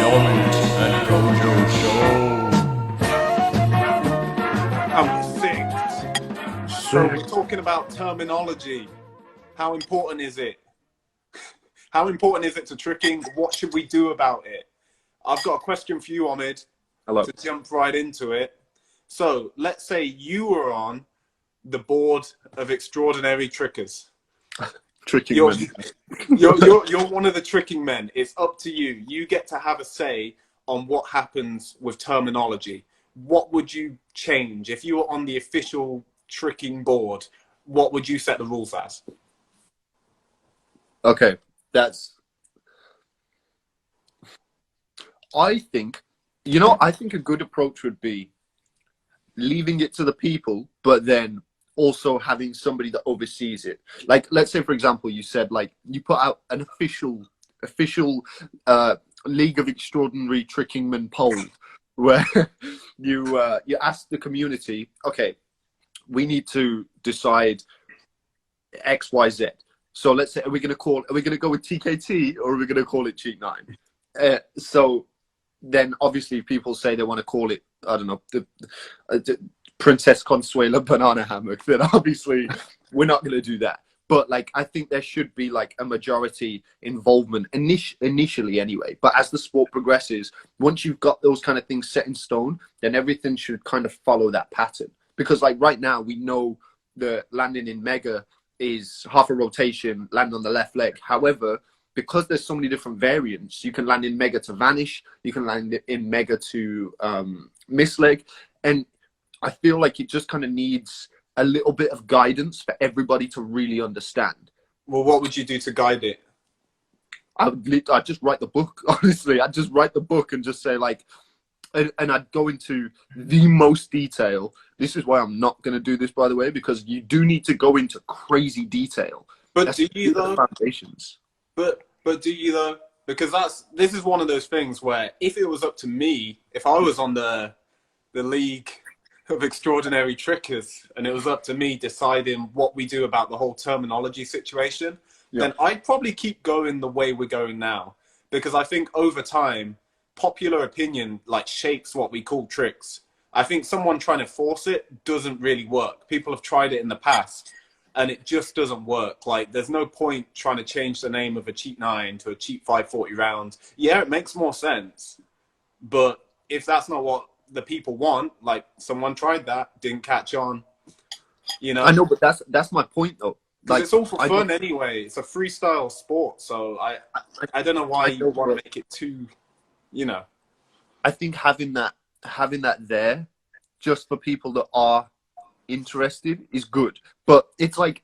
Omid and Kojo And we're synced. So we're talking about terminology. How important is it? How important is it to tricking? What should we do about it? I've got a question for you, Omid. Hello. To jump right into it. So let's say you were on the board of extraordinary trickers. Tricking men. You're one of the tricking men. It's up to you. You get to have a say on what happens with terminology. What would you change if you were on the official tricking board? What would you set the rules as? Okay, I think a good approach would be leaving it to the people, but then also having somebody that oversees it. Like, let's say, for example, you said, like, you put out an official League of Extraordinary Tricking Men poll where you ask the community, okay, we need to decide X, Y, Z. So let's say, are we going to go with TKT or are we going to call it Cheat 9? So then obviously people say they want to call it, I don't know, the Princess Consuela Banana Hammock. Then obviously we're not going to do that. But like, I think there should be like a majority involvement initially anyway. But as the sport progresses, once you've got those kind of things set in stone, then everything should kind of follow that pattern. Because like right now we know the landing in Mega is half a rotation, land on the left leg. However, because there's so many different variants, you can land in Mega to vanish, you can land in Mega to miss leg. And I feel like it just kind of needs a little bit of guidance for everybody to really understand. Well, what would you do to guide it? I'd just write the book, honestly. I'd just write the book and just say like, and I'd go into the most detail. This is why I'm not going to do this, by the way, because you do need to go into crazy detail. But do you though? Foundations. But do you though? Because this is one of those things where if it was up to me, if I was on the League of Extraordinary Trickers and it was up to me deciding what we do about the whole terminology situation, then I'd probably keep going the way we're going now. Because I think over time, popular opinion like shapes what we call tricks. I think someone trying to force it doesn't really work. People have tried it in the past and it just doesn't work. Like, there's no point trying to change the name of a Cheat 9 to a Cheat 540 round. Yeah, it makes more sense. But if that's not what the people want, like, someone tried that, didn't catch on, you know? I know, but that's my point though. Like, it's all for fun anyway. It's a freestyle sport. So I don't know why you want to make it too, you know. I think having that there just for people that are interested is good. But it's like,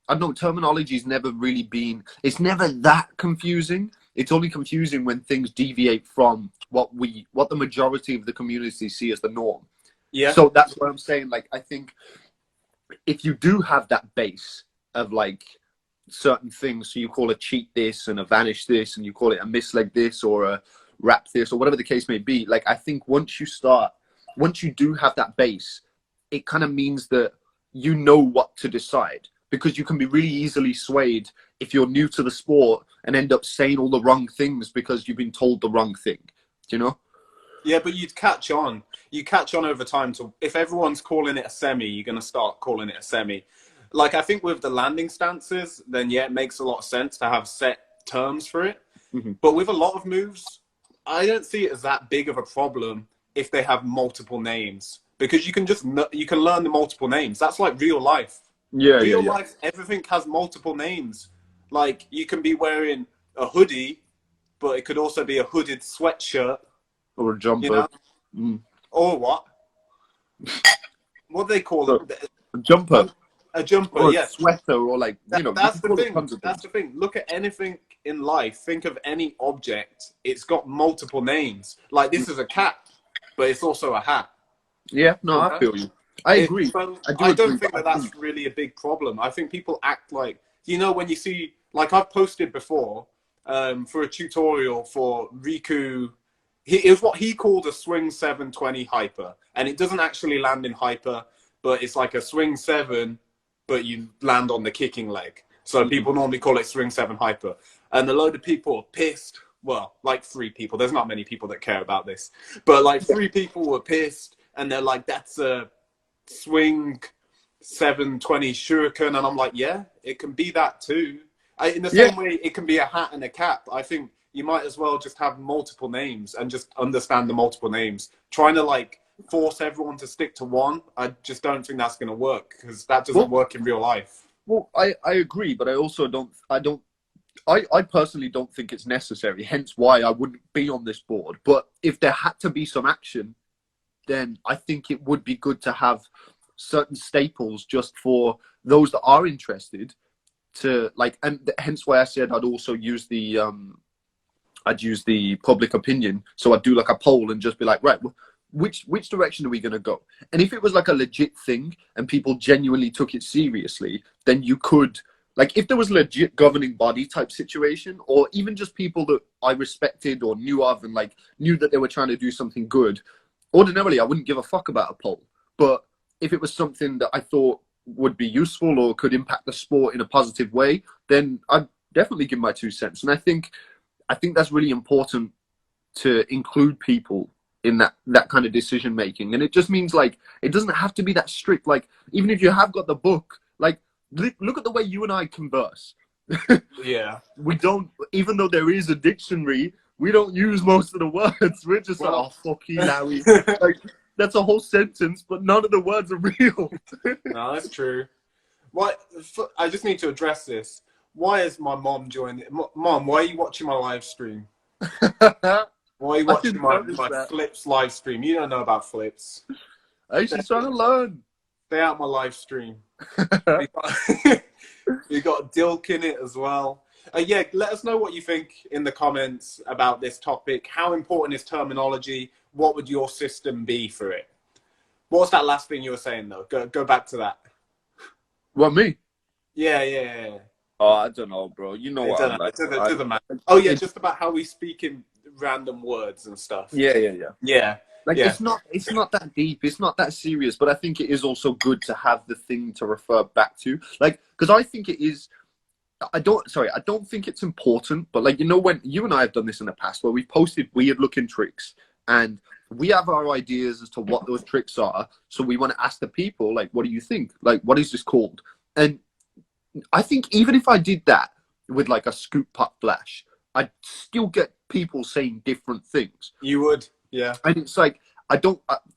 I don't know, terminology's never really been, it's never that confusing. It's only confusing when things deviate from what the majority of the community see as the norm. Yeah. So that's what I'm saying. Like, I think if you do have that base of like certain things, so you call a cheat this and a vanish this, and you call it a misleg this or a wrap this or whatever the case may be, like, I think once you do have that base, it kind of means that you know what to decide, because you can be really easily swayed if you're new to the sport and end up saying all the wrong things because you've been told the wrong thing, you know? Yeah, but you'd catch on. You catch on over time. To if everyone's calling it a semi, you're going to start calling it a semi. Like, I think with the landing stances, then yeah, it makes a lot of sense to have set terms for it. Mm-hmm. But with a lot of moves, I don't see it as that big of a problem if they have multiple names, because you can learn the multiple names. That's like real life. Yeah, real life, everything has multiple names. Like, you can be wearing a hoodie, but it could also be a hooded sweatshirt. Or a jumper. You know? Or what? What do they call it? A jumper. A jumper, or yeah. A sweater, or like, you know. That's the thing. That's the thing. Look at anything in life. Think of any object. It's got multiple names. Like, this is a cap, but it's also a hat. Yeah, no, I feel you. I agree. I don't think that's really a big problem. I think people act like, you know, when you see, like, I've posted before for a tutorial for Riku. It was what he called a swing 720 hyper, and it doesn't actually land in hyper, but it's like a swing 7, but you land on the kicking leg. So people normally call it swing 7 hyper, and a load of people are pissed. well, like 3 people. There's not many people that care about this, but like 3 people were pissed, and they're like, "That's a swing 720 shuriken," and I'm like, "Yeah, it can be that too." In the same way, it can be a hat and a cap. I think you might as well just have multiple names and just understand the multiple names. Trying to like force everyone to stick to one, I just don't think that's going to work, because that doesn't work in real life. Well, I agree, but I also I personally don't think it's necessary, hence why I wouldn't be on this board. But if there had to be some action, then I think it would be good to have certain staples just for those that are interested to like, and hence why I said I'd also use the public opinion. So I'd do like a poll and just be like, right, which direction are we going to go? And if it was like a legit thing and people genuinely took it seriously, then you could, like, if there was legit governing body type situation, or even just people that I respected or knew of and like knew that they were trying to do something good, ordinarily I wouldn't give a fuck about a poll. But if it was something that I thought would be useful or could impact the sport in a positive way, then I'd definitely give my 2 cents. And I think that's really important to include people in that kind of decision making. And it just means like, it doesn't have to be that strict. Like, even if you have got the book, like, look at the way you and I converse. Yeah. We don't, even though there is a dictionary, we don't use most of the words. We're just like, oh, fuck you, Larry. Like, that's a whole sentence, but none of the words are real. No, that's true. What? I just need to address this. Why is my mom joining? Mom, why are you watching my live stream? Why are you watching my Flips live stream? You don't know about Flips. She's trying to learn. Stay out my live stream. We got Dilk in it as well. Yeah, let us know what you think in the comments about this topic. How important is terminology? What would your system be for it? What was that last thing you were saying, though? Go back to that. What, me? Yeah. Oh, I don't know, bro. You know what I'm like. It doesn't matter. Oh, yeah, just about how we speak in random words and stuff. Yeah. Like, it's not that deep. It's not that serious. But I think it is also good to have the thing to refer back to. Like, because I think it is. I don't think it's important. But like, you know, when you and I have done this in the past, where we've posted weird looking tricks, and we have our ideas as to what those tricks are. So we want to ask the people, like, what do you think? Like, what is this called? And I think even if I did that with like a scoop putt flash, I'd still get people saying different things. You would, yeah. And it's like, I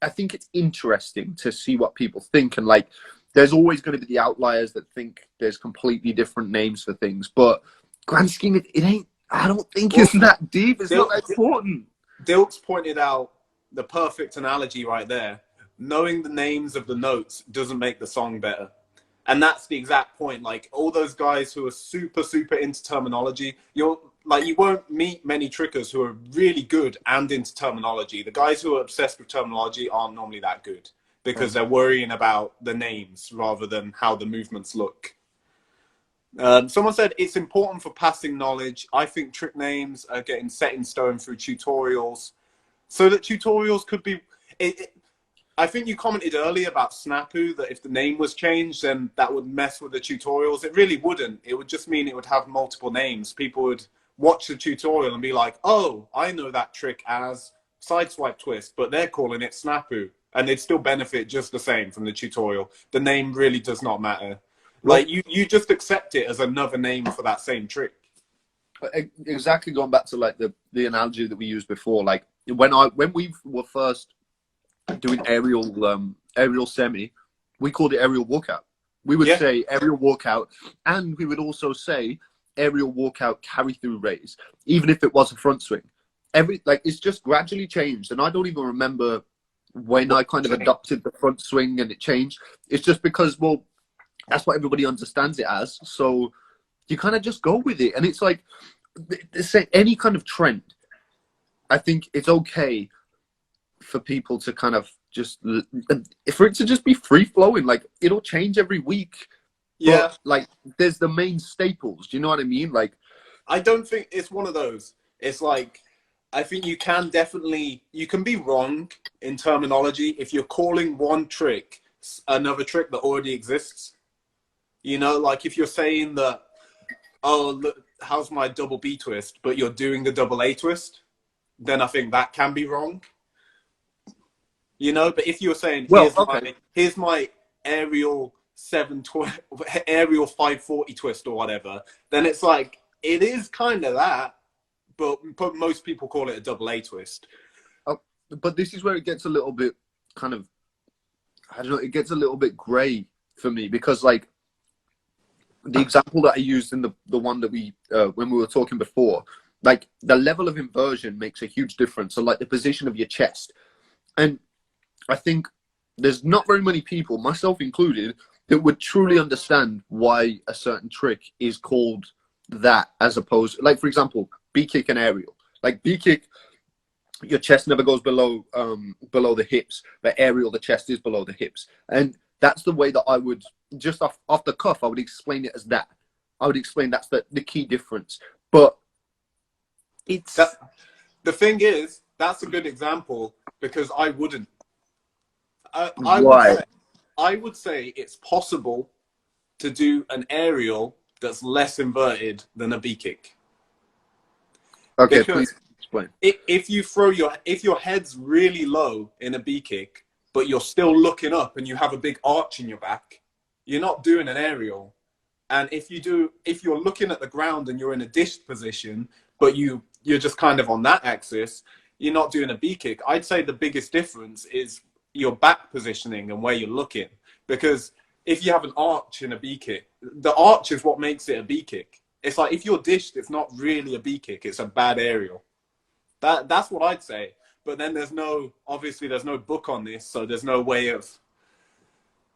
think it's interesting to see what people think. And like, there's always going to be the outliers that think there's completely different names for things. But grand scheme, it ain't, I don't think it's that deep. It's not that important. Dilk's pointed out the perfect analogy right there. Knowing the names of the notes doesn't make the song better. And that's the exact point. Like, all those guys who are super, super into terminology, you won't meet many trickers who are really good and into terminology. The guys who are obsessed with terminology aren't normally that good, because they're worrying about the names rather than how the movements look. Someone said it's important for passing knowledge. I think trick names are getting set in stone through tutorials, so that tutorials could be... I think you commented earlier about Snapu, that if the name was changed, then that would mess with the tutorials. It really wouldn't. It would just mean it would have multiple names. People would watch the tutorial and be like, oh, I know that trick as sideswipe twist, but they're calling it Snapu. And they'd still benefit just the same from the tutorial. The name really does not matter. Like, you just accept it as another name for that same trick. Exactly, going back to like the analogy that we used before. Like, when we were first doing aerial semi, we called it aerial walkout. We would say aerial walkout, and we would also say aerial walkout carry through raise, even if it was a front swing. It's just gradually changed, and I don't even remember when I kind of adopted the front swing and it changed. It's just because, well, that's what everybody understands it as, so you kind of just go with it. And it's like, say any kind of trend, I think it's okay for people to kind of just, for it to just be free flowing. Like, it'll change every week. Yeah. But, like, there's the main staples. Do you know what I mean? Like, I don't think it's one of those. It's like, I think you can be wrong in terminology if you're calling one trick another trick that already exists. You know, like if you're saying that, oh, look, how's my double B twist, but you're doing the double A twist, then I think that can be wrong. You know, but if you're saying, Well, okay. here's my aerial aerial 540 twist or whatever, then it's like, it is kind of that, but most people call it a double A twist. But this is where it gets a little bit kind of, I don't know, it gets a little bit grey for me, because like the example that I used in the one that we, when we were talking before, like the level of inversion makes a huge difference. So like the position of your chest. And I think there's not very many people, myself included, that would truly understand why a certain trick is called that, as opposed, like for example, B kick and aerial. Like B kick, your chest never goes below the hips, but aerial, the chest is below the hips. And that's the way that I would, just off the cuff, I would explain it as that. I would explain that's the key difference. But it's the thing is, that's a good example, because I wouldn't. Why? I would say it's possible to do an aerial that's less inverted than a B kick. Okay, Because please explain. if your head's really low in a B kick, but you're still looking up and you have a big arch in your back, you're not doing an aerial. And if you're looking at the ground and you're in a dished position, but you're just kind of on that axis, you're not doing a B kick. I'd say the biggest difference is your back positioning and where you're looking. Because if you have an arch in a B kick, the arch is what makes it a B kick. It's like, if you're dished, it's not really a B kick, it's a bad aerial. That's what I'd say. But then there's no book on this, so there's no way of,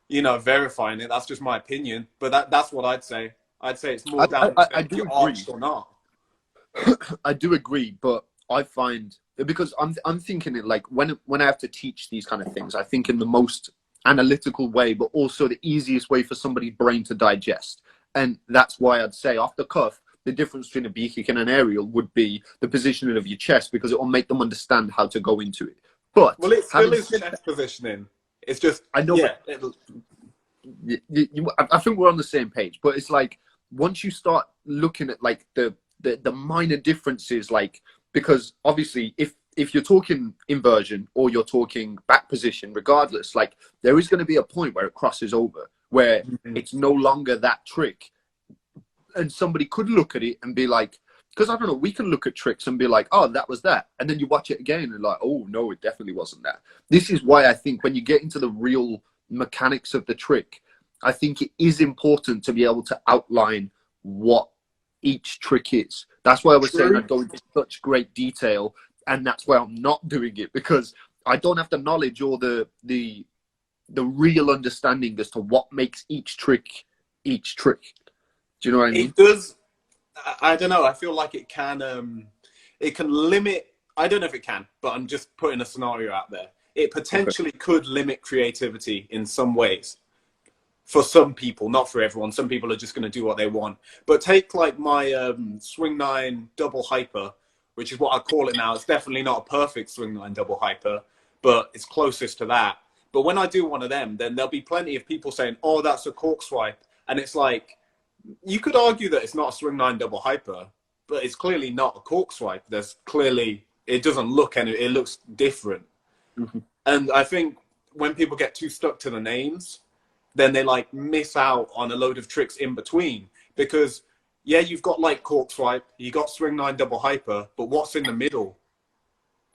verifying it. That's just my opinion. But that's what I'd say. I'd say it's more down to if you're arched or not. I do agree, but I find, because I'm thinking it like when I have to teach these kind of things, I think in the most analytical way, but also the easiest way for somebody's brain to digest. And that's why I'd say off the cuff, the difference between a B kick and an aerial would be the positioning of your chest, because it will make them understand how to go into it. But it still is chest positioning. It's just, I know, yeah. I think we're on the same page. But it's like, once you start looking at like the minor differences, like, because obviously if you're talking inversion or you're talking back position, regardless, like there is going to be a point where it crosses over, where it's no longer that trick. And somebody could look at it and be like, because I don't know, we can look at tricks and be like, oh, that was that. And then you watch it again and like, oh, no, it definitely wasn't that. This is why I think when you get into the real mechanics of the trick, I think it is important to be able to outline what each trick is. That's why I was saying I'd go into such great detail, and that's why I'm not doing it, because I don't have the knowledge or the real understanding as to what makes each trick each trick. Do you know what I mean? It does. I don't know. I feel like it can limit. I don't know if it can, but I'm just putting a scenario out there. It potentially could limit creativity in some ways. For some people, not for everyone. Some people are just going to do what they want. But take like my swing 9 double hyper, which is what I call it now. It's definitely not a perfect swing 9 double hyper, but it's closest to that. But when I do one of them, then there'll be plenty of people saying, oh, that's a cork swipe. And it's like, you could argue that it's not a swing 9 double hyper, but it's clearly not a cork swipe. It doesn't look it looks different. Mm-hmm. And I think when people get too stuck to the names, then they like miss out on a load of tricks in between, because yeah, you've got like cork swipe, you got swing 9 double hyper, but what's in the middle?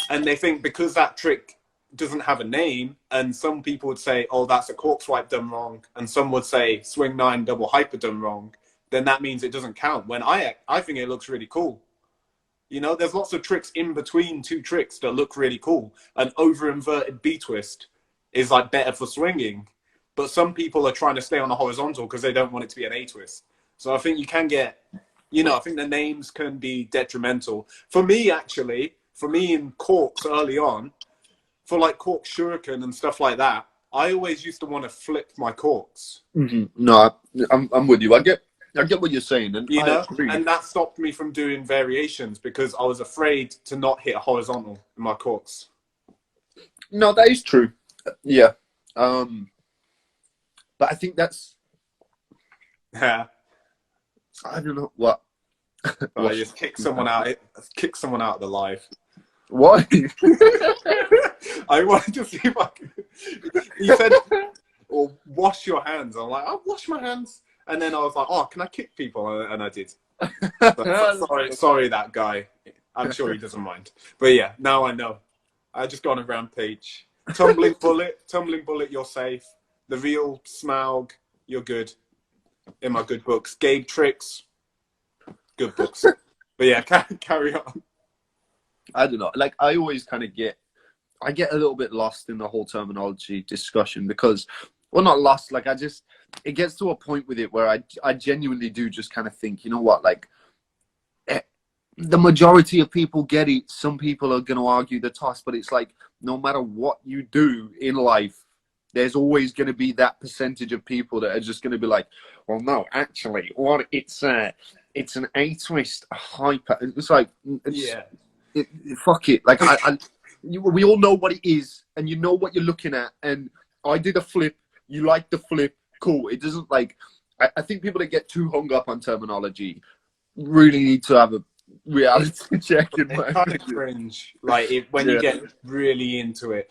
And they think because that trick doesn't have a name, and some people would say, oh, that's a cork swipe done wrong, and some would say swing 9 double hyper done wrong, then that means it doesn't count, when I think it looks really cool. There's lots of tricks in between two tricks that look really cool. An over inverted B twist is like better for swinging, but some people are trying to stay on the horizontal because they don't want it to be an A twist. So I think you can get, I think the names can be detrimental. For me in corks early on, for like cork shuriken and stuff like that, I always used to want to flip my corks. Mm-hmm. No, I'm with you. I get what you're saying, and and that stopped me from doing variations because I was afraid to not hit a horizontal in my corks. No, that is true. Yeah. But I think that's, Yeah. I don't know what. I just kick someone out. Kick someone out of the live. Why? I wanted to see if I could. He said, "Well, wash your hands." I'm like, "I'll wash my hands," and then I was like, "Oh, can I kick people?" And I did. Sorry, that guy. I'm sure he doesn't mind. But yeah, now I know. I just got on a rampage. Tumbling bullet, you're safe. The real Smaug, you're good. In my good books. Game tricks, good books. But yeah, carry on. I don't know. Like, I always kind of I get a little bit lost in the whole terminology discussion because, well, not lost. Like, it gets to a point with it where I genuinely do just kind of think, you know what, like, the majority of people get it. Some people are going to argue the toss, but it's like, no matter what you do in life, there's always going to be that percentage of people that are just going to be like, well, no, actually, what it's an A-twist hyper. It's like, fuck it. Like, we all know what it is, and you know what you're looking at. And I did a flip. You like the flip. Cool. It doesn't like. I think people that get too hung up on terminology really need to have a reality check. In my kind of cringe. Like when you get really into it,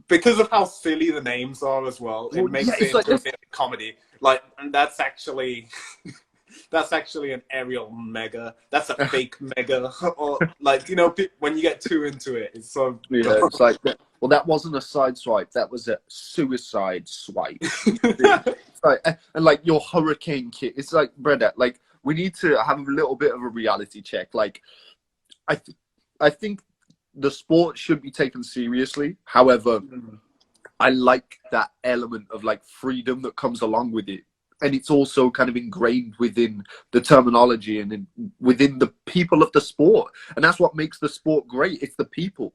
because of how silly the names are as well. It makes it into a bit of comedy. Like, and that's actually. That's actually an aerial mega. That's a fake mega. Or like, you know, when you get too into it, it's so. Yeah, it's like, well, that wasn't a side swipe. That was a suicide swipe. It's like, and like your hurricane kick. It's like, Brenda, like we need to have a little bit of a reality check. Like, I think the sport should be taken seriously. However, I like that element of like freedom that comes along with it. And it's also kind of ingrained within the terminology and within the people of the sport. And that's what makes the sport great. It's the people.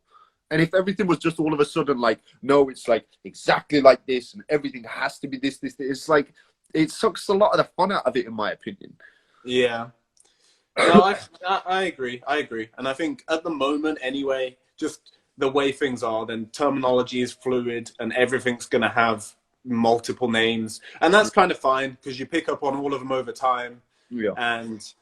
And if everything was just all of a sudden like, no, it's like exactly like this and everything has to be this, it's like, it sucks a lot of the fun out of it, in my opinion. Yeah. No, I agree. And I think at the moment anyway, just the way things are, then terminology is fluid and everything's going to have multiple names, and that's kind of fine because you pick up on all of them over time. And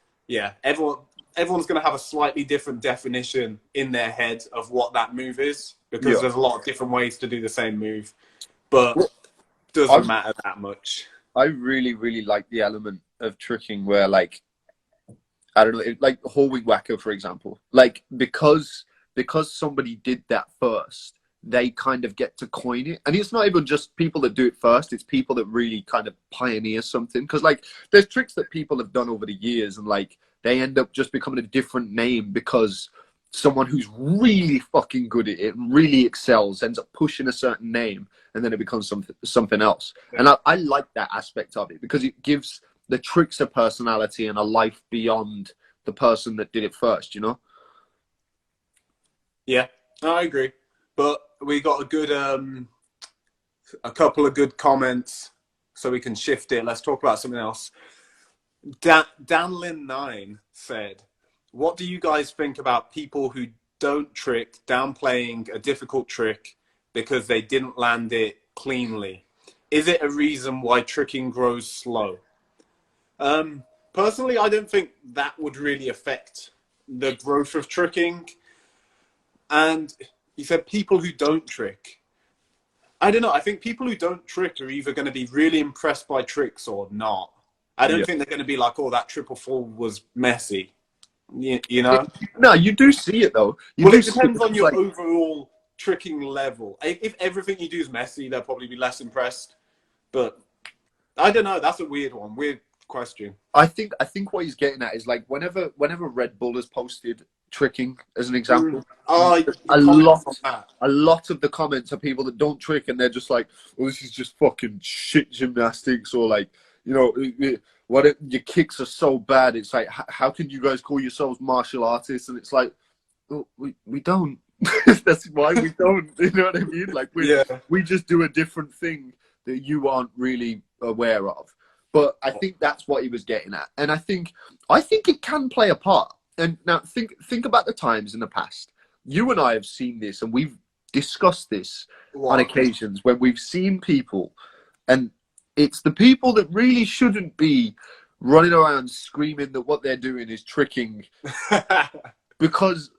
everyone's going to have a slightly different definition in their head of what that move is, because there's a lot of different ways to do the same move, but doesn't matter that much. I really like the element of tricking where, like, I don't know, like Hallwing Whacker, for example, like because somebody did that first, they kind of get to coin it. And it's not even just people that do it first, it's people that really kind of pioneer something. Because like there's tricks that people have done over the years and like they end up just becoming a different name because someone who's really fucking good at it and really excels ends up pushing a certain name, and then it becomes something else. And I like that aspect of it because it gives the tricks a personality and a life beyond the person that did it first, you know? Yeah, I agree. But we got a couple of good comments, so we can shift it. Let's talk about something else. Danlin9 said, "What do you guys think about people who don't trick, downplaying a difficult trick because they didn't land it cleanly? Is it a reason why tricking grows slow?" Personally, I don't think that would really affect the growth of tricking. And he said people who don't trick. I don't know. I think people who don't trick are either going to be really impressed by tricks or not. I don't think they're going to be like, oh, that triple fall was messy. You know? No, you do see it, though. It depends on your overall tricking level. If everything you do is messy, they'll probably be less impressed. But I don't know. That's a weird one. Weird question. I think what he's getting at is like whenever Red Bull has posted tricking as an example, a lot of the comments are people that don't trick and they're just like, well, this is just fucking shit gymnastics, or like, you know, your kicks are so bad. It's like, how can you guys call yourselves martial artists? And it's like, well, we don't. That's why we don't. You know what I mean? Like we just do a different thing that you aren't really aware of. But I think that's what he was getting at, and I think it can play a part. And now think about the times in the past. You and I have seen this, and we've discussed this on occasions when we've seen people, and it's the people that really shouldn't be running around screaming that what they're doing is tricking, because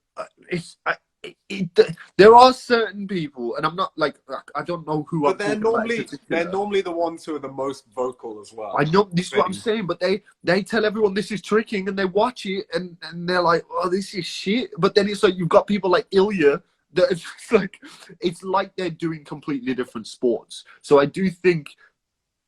there are certain people, and I'm not like, I don't know who, but I'm they're normally the ones who are the most vocal as well. I know this is what I'm saying, but they tell everyone this is tricking, and they watch it, and they're like, oh, this is shit. But then it's like you've got people like Ilya that it's like they're doing completely different sports. So I do think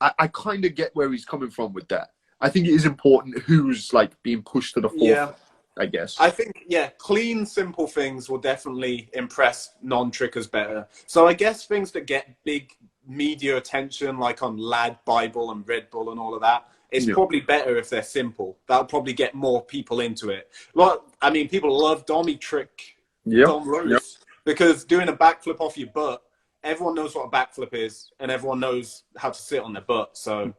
I kind of get where he's coming from with that. I think it is important who's like being pushed to the forefront. Yeah. I guess. I think, yeah, clean, simple things will definitely impress non-trickers better. So I guess things that get big media attention, like on Lad Bible and Red Bull and all of that, it's probably better if they're simple. That'll probably get more people into it. I mean, people love Dommy trick, Dom Rose, because doing a backflip off your butt, everyone knows what a backflip is, and everyone knows how to sit on their butt. So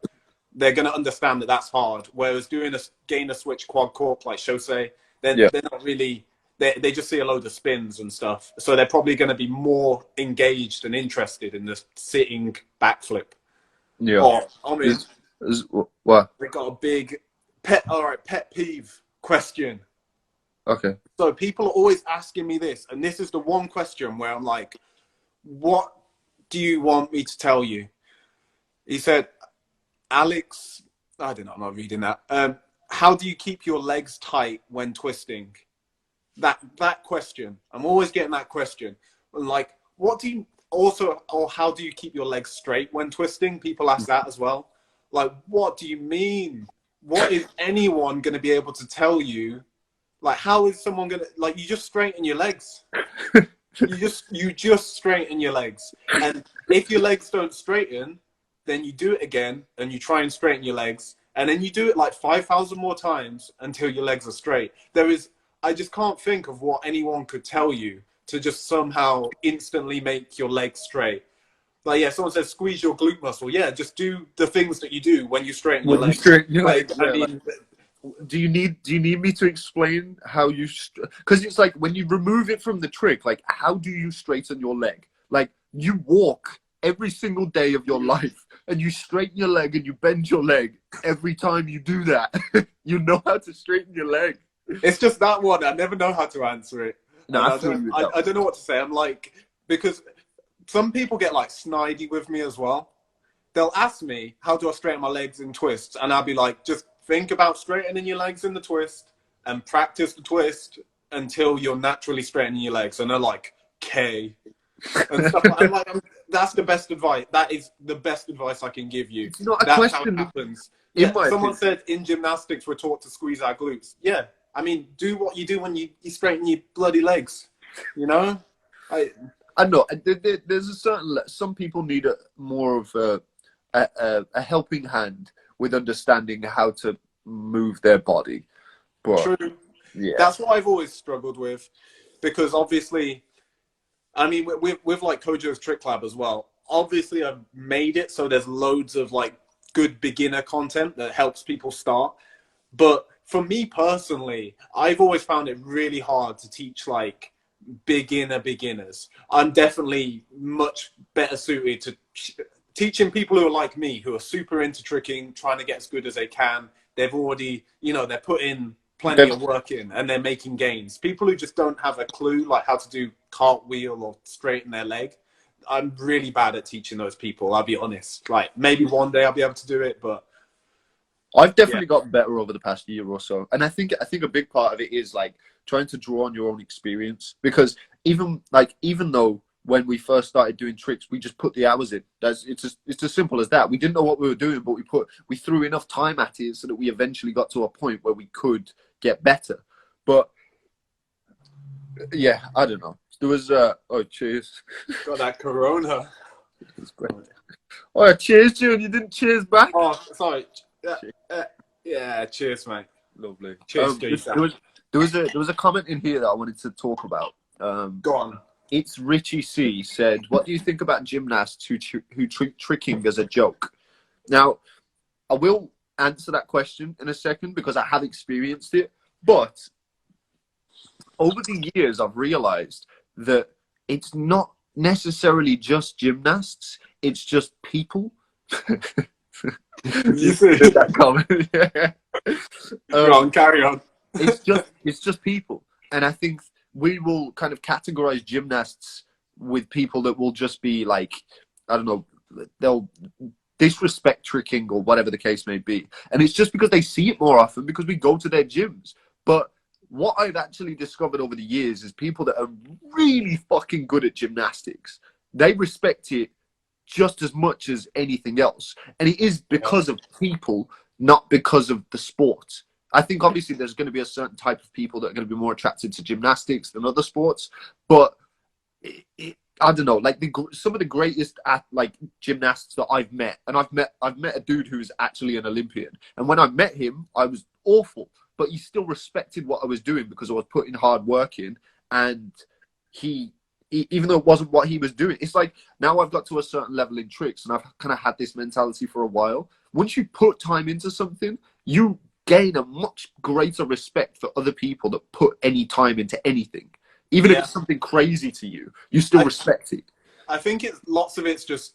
they're going to understand that that's hard. Whereas doing a gainer switch quad cork like Shosei, they're not really, they just see a load of spins and stuff. So they're probably going to be more engaged and interested in the sitting backflip. Yeah. Oh, Omid, what? we got a big pet peeve question. Okay. So people are always asking me this, and this is the one question where I'm like, what do you want me to tell you? He said, Alex, I don't know, I'm not reading that. How do you keep your legs tight when twisting? That question. I'm always getting that question. Like, what do you also, or how do you keep your legs straight when twisting? People ask that as well. Like, what do you mean? What is anyone going to be able to tell you? Like, how is someone going to, like, you just straighten your legs. You just straighten your legs. And if your legs don't straighten, then you do it again and you try and straighten your legs. And then you do it like 5,000 more times until your legs are straight. I just can't think of what anyone could tell you to just somehow instantly make your legs straight. Like, yeah, someone says squeeze your glute muscle. Yeah, just do the things that you do when you straighten your legs. I mean, do you need me to explain how you? Because it's like when you remove it from the trick, like how do you straighten your leg? Like you walk every single day of your life, and you straighten your leg and you bend your leg every time you do that. You know how to straighten your leg. It's just that one. I never know how to answer it. No, I don't know what to say. I'm like, because some people get like snidey with me as well. They'll ask me, how do I straighten my legs in twists? And I'll be like, just think about straightening your legs in the twist and practice the twist until you're naturally straightening your legs. And they're like, K. And stuff like, that's the best advice. That is the best advice I can give you. It's not a That's question. how it happens. Yeah, someone said in gymnastics we're taught to squeeze our glutes. Yeah, I mean, do what you do when you straighten your bloody legs. You know, I know. There's a certain. Some people need more of a helping hand with understanding how to move their body. But, true. Yeah, that's what I've always struggled with, because obviously, I mean, with like Kojo's Trick Lab as well. Obviously, I've made it so there's loads of like good beginner content that helps people start. But for me personally, I've always found it really hard to teach like beginners. I'm definitely much better suited to teaching people who are like me, who are super into tricking, trying to get as good as they can. They've already, they're putting plenty of work in and they're making gains. People who just don't have a clue like how to do cartwheel or straighten their leg, I'm really bad at teaching those people, I'll be honest. Like maybe one day I'll be able to do it, but I've definitely gotten better over the past year or so. And I think a big part of it is like trying to draw on your own experience, because even though when we first started doing tricks, we just put the hours in. It's as simple as that. We didn't know what we were doing, but we threw enough time at it so that we eventually got to a point where we could get better. But yeah, I don't know. There was oh, cheers. Got that Corona. It's great. Oh, cheers, June. You didn't cheers back. Oh, sorry. Yeah, cheers, mate. Lovely. Cheers, there was a comment in here that I wanted to talk about. Go on. It's Richie C said, "What do you think about gymnasts who treat tricking as a joke?" Now, I will answer that question in a second because I have experienced it. But over the years, I've realized that it's not necessarily just gymnasts; it's just people. You You see? did that comment. Yeah. Go on, carry on. It's just people, and I think we will kind of categorize gymnasts with people that will just be like, I don't know, they'll disrespect tricking or whatever the case may be, and it's just because they see it more often because we go to their gyms. But what I've actually discovered over the years is people that are really fucking good at gymnastics, they respect it just as much as anything else, and it is because of people, not because of the sport. I think obviously there's going to be a certain type of people that are going to be more attracted to gymnastics than other sports, but I don't know, like some of the greatest like gymnasts that I've met, and I've met a dude who's actually an Olympian, and when I met him, I was awful, but he still respected what I was doing because I was putting hard work in, and he even though it wasn't what he was doing, it's like now I've got to a certain level in tricks, and I've kind of had this mentality for a while. Once you put time into something, you gain a much greater respect for other people that put any time into anything. Even if it's something crazy to you, you still respect it. I think lots of it's just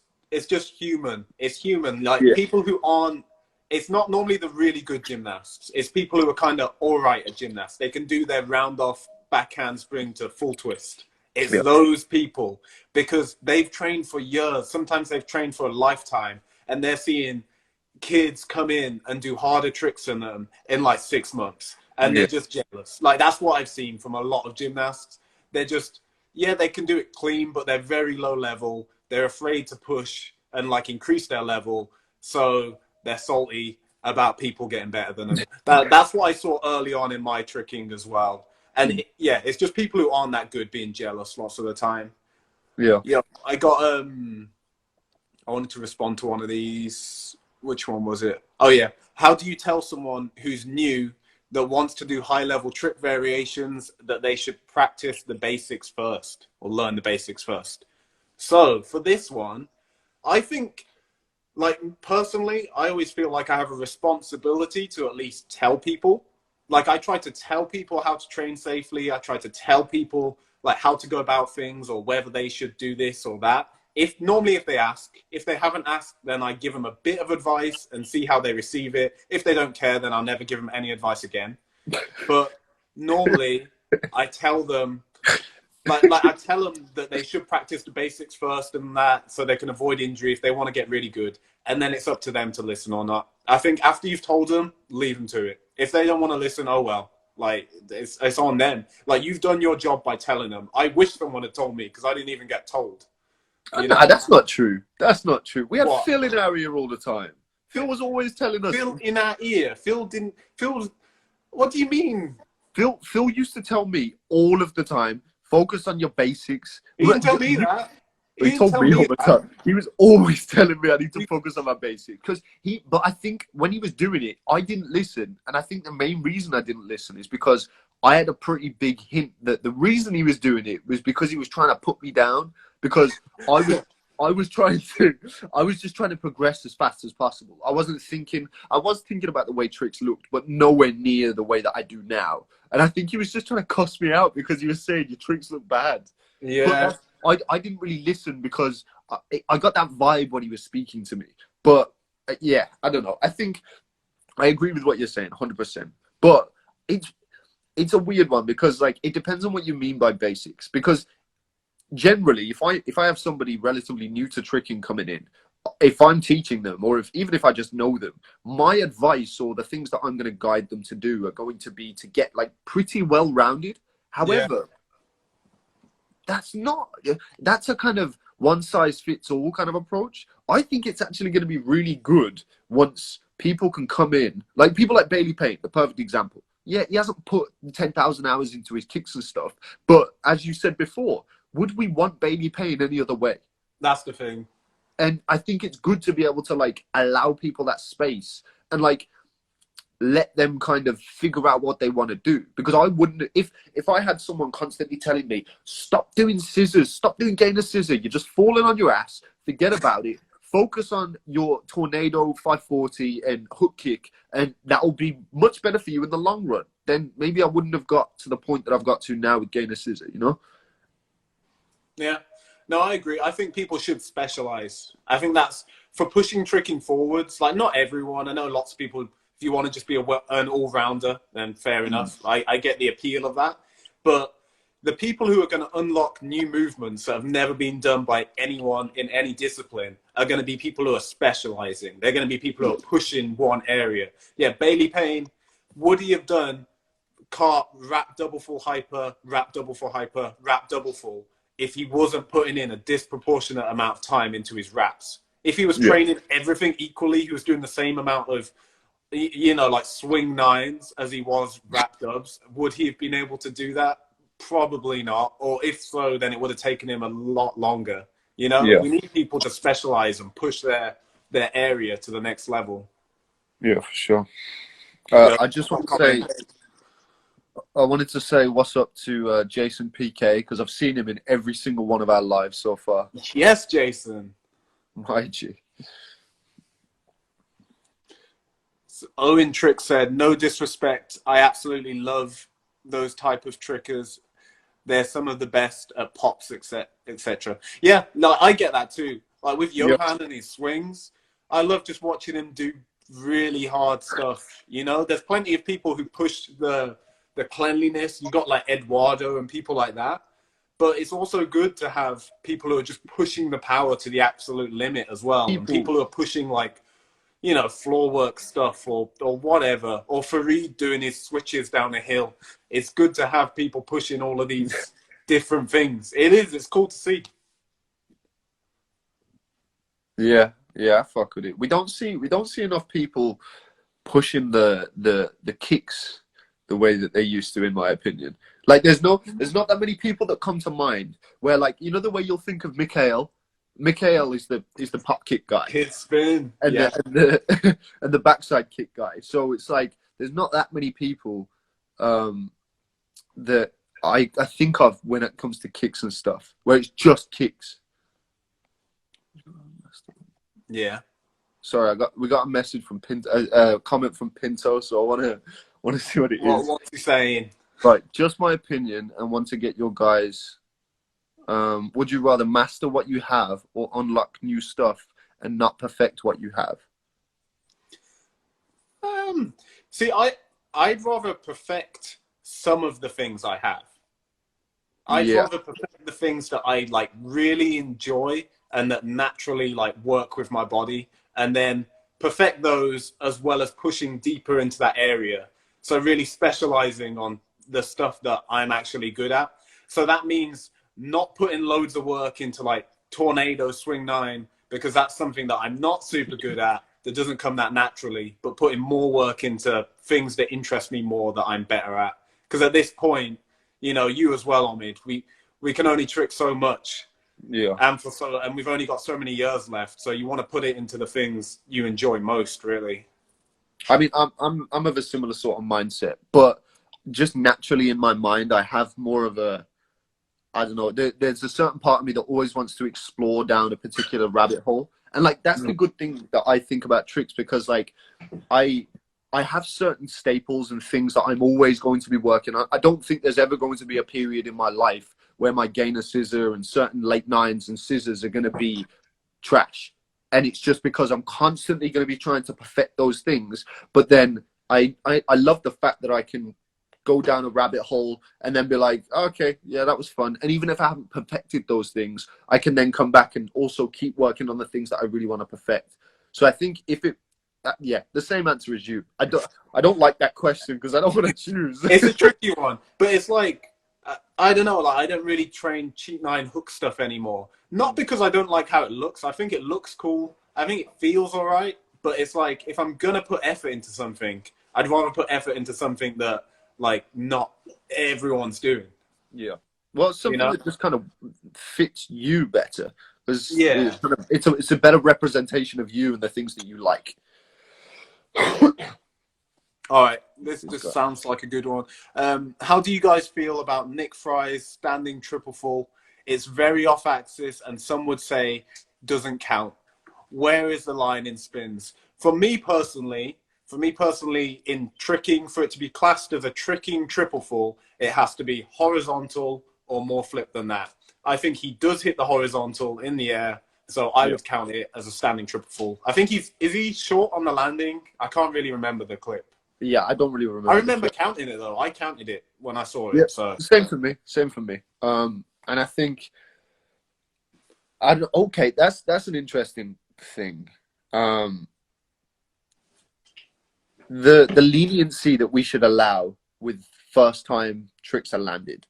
human. It's human. Like people who aren't. It's not normally the really good gymnasts. It's people who are kind of all right at gymnasts. They can do their round off backhand spring to full twist. It's those people because they've trained for years. Sometimes they've trained for a lifetime, and they're seeing kids come in and do harder tricks than them in like 6 months, and they're just jealous. Like that's what I've seen from a lot of gymnasts. They're just they can do it clean, but they're very low level. They're afraid to push and like increase their level, so they're salty about people getting better than them. That's what I saw early on in my tricking as well. And it's just people who aren't that good being jealous lots of the time. Yeah. I got I wanted to respond to one of these. Which one was it? Oh yeah. How do you tell someone who's new that wants to do high level trick variations that they should practice the basics first or learn the basics first? So for this one, I think, like personally, I always feel like I have a responsibility to at least tell people. Like I try to tell people how to train safely. I try to tell people like how to go about things or whether they should do this or that. If they ask, if they haven't asked, then I give them a bit of advice and see how they receive it. If they don't care, then I'll never give them any advice again. But normally I tell them, like I tell them that they should practice the basics first and that so they can avoid injury if they want to get really good. And then it's up to them to listen or not. I think after you've told them, leave them to it. If they don't want to listen, oh well. Like it's on them. Like you've done your job by telling them. I wish someone had told me because I didn't even get told. No, that's not true. That's not true. We had Phil in our ear all the time. Phil was always telling us. Phil in our ear. Phil. What do you mean? Phil used to tell me all of the time, focus on your basics. He didn't tell me that. He told me all the time. He was always telling me I need to focus on my basics. But I think when he was doing it, I didn't listen. And I think the main reason I didn't listen is because I had a pretty big hint that the reason he was doing it was because he was trying to put me down. Because I was just trying to progress as fast as possible. I was thinking about the way tricks looked, but nowhere near the way that I do now. And I think he was just trying to cuss me out because he was saying your tricks look bad. Yeah. I didn't really listen because I got that vibe when he was speaking to me. But I don't know. I think I agree with what you're saying 100%. But it's a weird one because like it depends on what you mean by basics. Because generally, if I have somebody relatively new to tricking coming in, if I'm teaching them, or even if I just know them, my advice or the things that I'm going to guide them to do are going to be to get like pretty well rounded. However, that's a kind of one size fits all kind of approach. I think it's actually going to be really good once people can come in, like people like Bailey Payne, the perfect example. Yeah, he hasn't put 10,000 hours into his kicks and stuff, but as you said before, would we want Bailey Payne any other way? That's the thing. And I think it's good to be able to like allow people that space and like let them kind of figure out what they want to do. Because I wouldn't, if I had someone constantly telling me, stop doing scissors, stop doing gainer scissor, you're just falling on your ass, forget about it, focus on your tornado 540 and hook kick, and that will be much better for you in the long run, then maybe I wouldn't have got to the point that I've got to now with gainer scissor, you know? Yeah. No, I agree. I think people should specialize. I think that's for pushing tricking forwards, like not everyone. I know lots of people, if you want to just be an all-rounder, then fair enough. I get the appeal of that. But the people who are going to unlock new movements that have never been done by anyone in any discipline are going to be people who are specializing. They're going to be people who are pushing one area. Yeah, Bailey Payne, would he have done cart, wrap, double full hyper, wrap, double full hyper, wrap, double full, if he wasn't putting in a disproportionate amount of time into his wraps? If he was training everything equally, he was doing the same amount of, you know, like swing nines as he was wrap dubs, would he have been able to do that? Probably not. Or if so, then it would have taken him a lot longer. You know, we need people to specialize and push their area to the next level. Yeah, for sure. I just want to say, I wanted to say what's up to Jason PK, because I've seen him in every single one of our lives so far. Yes, Jason. My G. So Owen Trick said, no disrespect, I absolutely love those type of trickers. They're some of the best at pops, etc. Yeah, no, I get that too. Like with Johan and his swings, I love just watching him do really hard stuff. You know, there's plenty of people who push the cleanliness. You got like Eduardo and people like that. But it's also good to have people who are just pushing the power to the absolute limit as well. And people who are pushing like, you know, floor work stuff or whatever, or Fareed doing his switches down the hill. It's good to have people pushing all of these different things. It's cool to see. Yeah, I fuck with it. We don't see enough people pushing the kicks the way that they used to, in my opinion. Like there's not that many people that come to mind where, like, you know, the way you'll think of Mikhail is the pop kick guy. Kid spin. And yeah. and the backside kick guy. So it's like there's not that many people that I think of when it comes to kicks and stuff, where it's just kicks. Yeah. Sorry, we got a message from Pinto, comment from Pinto, so I want to see what it is. What's he saying? Right, just my opinion, and want to get your guys. Would you rather master what you have or unlock new stuff and not perfect what you have? See, I'd rather perfect some of the things I have. I'd rather perfect the things that I like really enjoy and that naturally like work with my body, and then perfect those as well as pushing deeper into that area. So really specializing on the stuff that I'm actually good at. So that means not putting loads of work into like tornado swing 9, because that's something that I'm not super good at, that doesn't come that naturally, but putting more work into things that interest me more, that I'm better at. Because at this point, you know, you as well, Omid, we can only trick so much. Yeah. And we've only got so many years left, so you want to put it into the things you enjoy most, really. I mean, I'm of a similar sort of mindset, but just naturally in my mind, I have more of a, I don't know, there's a certain part of me that always wants to explore down a particular rabbit hole. And like, that's the good thing that I think about tricks, because like I have certain staples and things that I'm always going to be working on. I don't think there's ever going to be a period in my life where my gainer scissor and certain late nines and scissors are going to be trash. And it's just because I'm constantly going to be trying to perfect those things. But then I love the fact that I can go down a rabbit hole and then be like, okay, yeah, that was fun. And even if I haven't perfected those things, I can then come back and also keep working on the things that I really want to perfect. So I think if it, the same answer as you. I don't like that question because I don't want to choose. It's a tricky one, but it's like, I don't know, like I don't really train cheat 9 hook stuff anymore. Not because I don't like how it looks. I think it looks cool. I think it feels all right. But it's like, if I'm going to put effort into something, I'd rather put effort into something that like not everyone's doing. Yeah. Well, it's something that just kind of fits you better. Because it's a better representation of you and the things that you like. All right, this sounds like a good one. How do you guys feel about Nick Fry's standing triple full? It's very off axis, and some would say doesn't count. Where is the line in spins? For me personally, in tricking, for it to be classed as a tricking triple full, it has to be horizontal or more flip than that. I think he does hit the horizontal in the air, So I would count it as a standing triple fall. I think is he short on the landing? I can't really remember the clip. Yeah, I don't really remember. I remember counting it though. I counted it when I saw it. Yeah, So same for me. Same for me. And I think, okay, that's an interesting thing. The leniency that we should allow with first time tricks are landed,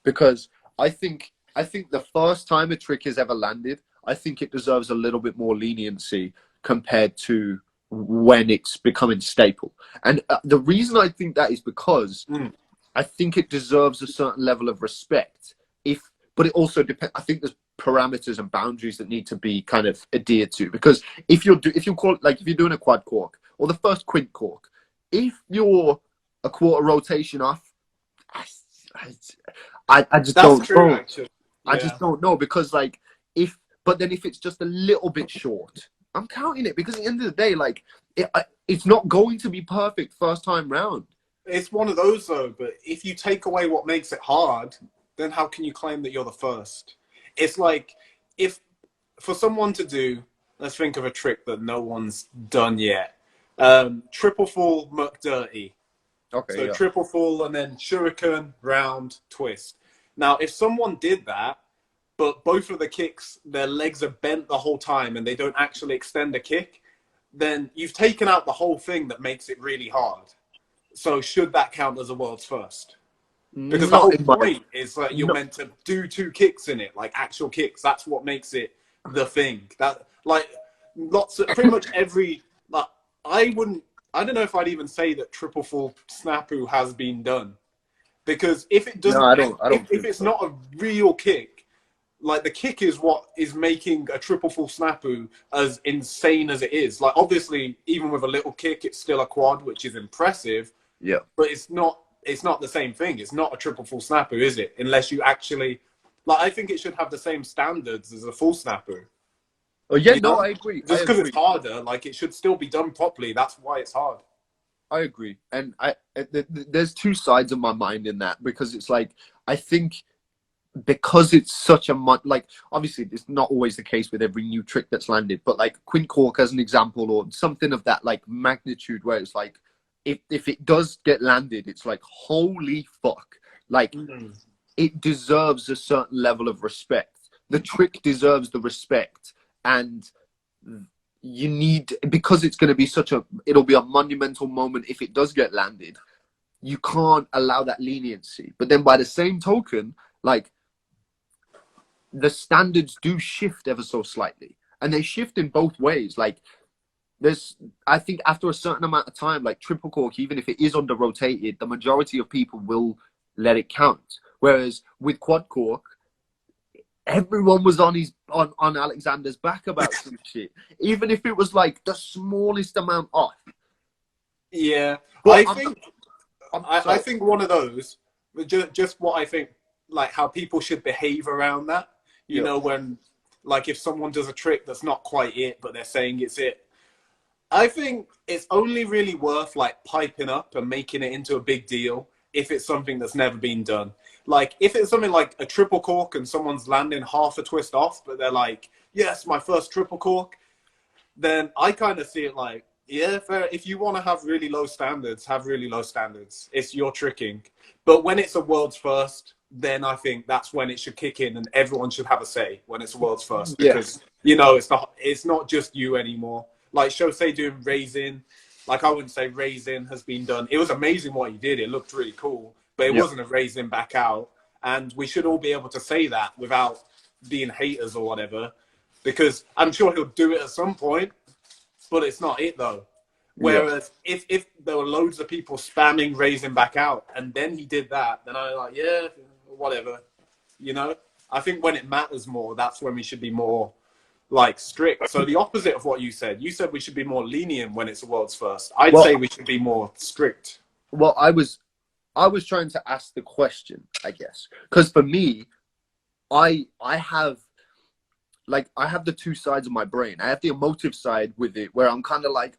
because I think the first time a trick is ever landed, I think it deserves a little bit more leniency compared to when it's becoming staple. And the reason I think that is because I think it deserves a certain level of respect. But it also depends. I think there's parameters and boundaries that need to be kind of adhered to, because if you're doing a quad cork or the first quint cork, if you're a quarter rotation off, I just don't know. Actually. Yeah. I just don't know, because but then if it's just a little bit short, I'm counting it, because at the end of the day, like it's not going to be perfect first time round. It's one of those though, but if you take away what makes it hard, then how can you claim that you're the first? It's like, if for someone to do, let's think of a trick that no one's done yet. Triple fall McDirty. Okay. So triple fall and then shuriken, round, twist. Now, if someone did that, but both of the kicks, their legs are bent the whole time and they don't actually extend the kick, then you've taken out the whole thing that makes it really hard. So should that count as a world's first? Because the whole point is that you're meant to do two kicks in it, like actual kicks. That's what makes it the thing. That pretty much every, I don't know if I'd even say that triple fall snapu has been done, because if it doesn't, if it's not a real kick, like the kick is what is making a triple fall snapu as insane as it is. Like obviously, even with a little kick, it's still a quad, which is impressive. Yeah, but it's not the same thing. It's not a triple full snapu, is it? Unless you actually, I think it should have the same standards as a full snapu. Oh yeah, no, I agree. Just because it's harder, it should still be done properly. That's why it's hard. I agree, and there's two sides of my mind in that, because it's like, I think because it's such a obviously it's not always the case with every new trick that's landed, but like quint cork as an example, or something of that magnitude, where it's like, if it does get landed, it's like, holy fuck. It deserves a certain level of respect. The trick deserves the respect. And you need, because it's going to be it'll be a monumental moment if it does get landed. You can't allow that leniency. But then by the same token, the standards do shift ever so slightly. And they shift in both ways. I think after a certain amount of time, triple cork, even if it is under rotated, the majority of people will let it count. Whereas with quad cork, everyone was on Alexander's back about some shit, even if it was the smallest amount off. Yeah, but I think one of those, just what I think, how people should behave around that. You know, when if someone does a trick that's not quite it, but they're saying it's it. I think it's only really worth piping up and making it into a big deal if it's something that's never been done. If it's something like a triple cork and someone's landing half a twist off, but they're like, yes, my first triple cork, then I kind of see it yeah, fair. If you want to have really low standards, have really low standards. It's your tricking. But when it's a world's first, then I think that's when it should kick in and everyone should have a say when it's a world's first. Because, it's not just you anymore. Shosei doing raising, I wouldn't say raising has been done. It was amazing what he did. It looked really cool, but it wasn't a raising back out. And we should all be able to say that without being haters or whatever, because I'm sure he'll do it at some point, but it's not it though. Whereas if there were loads of people spamming raising back out and then he did that, then I'm yeah, whatever. I think when it matters more, that's when we should be more strict. So the opposite of what you said we should be more lenient when it's a world's first. I'd say we should be more strict. Well, I was trying to ask the question, I guess, because for me, I have the two sides of my brain. I have the emotive side with it, where I'm kind of I